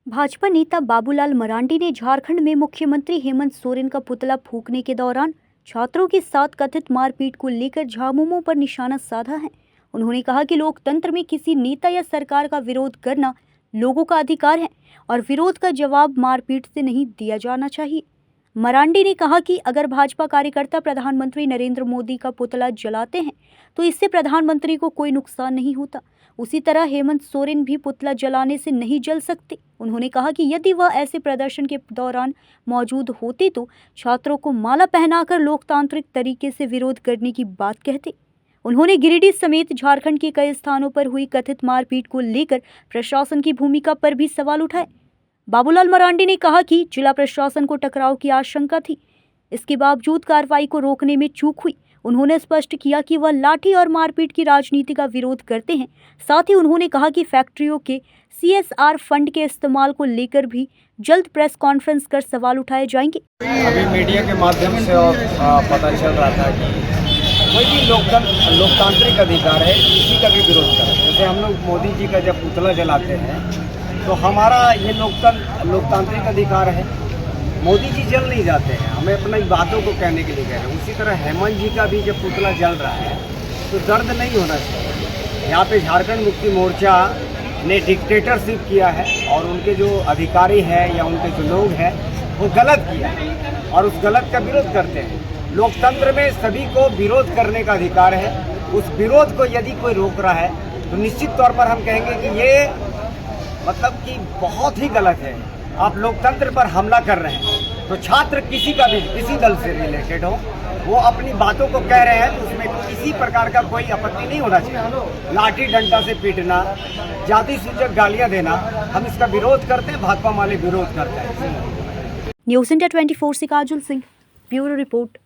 भाजपा नेता बाबूलाल मरांडी ने झारखंड में मुख्यमंत्री हेमंत सोरेन का पुतला फूंकने के दौरान छात्रों के साथ कथित मारपीट को लेकर झामुमो पर निशाना साधा है। उन्होंने कहा कि लोकतंत्र में किसी नेता या सरकार का विरोध करना लोगों का अधिकार है और विरोध का जवाब मारपीट से नहीं दिया जाना चाहिए। मरांडी ने कहा कि अगर भाजपा कार्यकर्ता प्रधानमंत्री नरेंद्र मोदी का पुतला जलाते हैं तो इससे प्रधानमंत्री को कोई नुकसान नहीं होता, उसी तरह हेमंत सोरेन भी पुतला जलाने से नहीं जल सकते। उन्होंने कहा कि यदि वह ऐसे प्रदर्शन के दौरान मौजूद होते तो छात्रों को माला पहनाकर लोकतांत्रिक तरीके से विरोध करने की बात कहते। उन्होंने गिरिडीह समेत झारखंड के कई स्थानों पर हुई कथित मारपीट को लेकर प्रशासन की भूमिका पर भी सवाल उठाए। बाबूलाल मरांडी ने कहा कि जिला प्रशासन को टकराव की आशंका थी, इसके बावजूद कार्रवाई को रोकने में चूक हुई। उन्होंने स्पष्ट किया कि वह लाठी और मारपीट की राजनीति का विरोध करते हैं। साथ ही उन्होंने कहा कि फैक्ट्रियों के CSR फंड के इस्तेमाल को लेकर भी जल्द प्रेस कॉन्फ्रेंस कर सवाल उठाए जाएंगे। अभी मीडिया के माध्यम से और पता चल रहा था कि कोई भी लोकतांत्रिक अधिकार है किसी का भी विरोध करें। जैसे हम लोग मोदी जी का जब पुतला जलाते हैं तो हमारा ये लोकतांत्रिक अधिकार है। मोदी जी जल नहीं जाते हैं, हमें अपनी बातों को कहने के लिए कह रहे हैं। उसी तरह हेमंत जी का भी जब पुतला जल रहा है तो दर्द नहीं होना चाहिए। यहाँ पे झारखंड मुक्ति मोर्चा ने डिक्टेटरशिप किया है और उनके जो अधिकारी हैं या उनके जो लोग हैं वो गलत किया है और उस गलत का विरोध करते हैं। लोकतंत्र में सभी को विरोध करने का अधिकार है। उस विरोध को यदि कोई रोक रहा है तो निश्चित तौर पर हम कहेंगे कि ये मतलब कि बहुत ही गलत है। आप लोकतंत्र पर हमला कर रहे हैं। तो छात्र किसी का भी किसी दल से रिलेटेड हो, वो अपनी बातों को कह रहे हैं तो उसमें किसी प्रकार का कोई आपत्ति नहीं होना चाहिए। लाठी डंडा से पीटना, जाति सूचक गालियां देना, हम इसका विरोध करते हैं। भाजपा वाले विरोध करते हैं। न्यूज़ इंडिया 24 से काजल सिंह, ब्यूरो रिपोर्ट।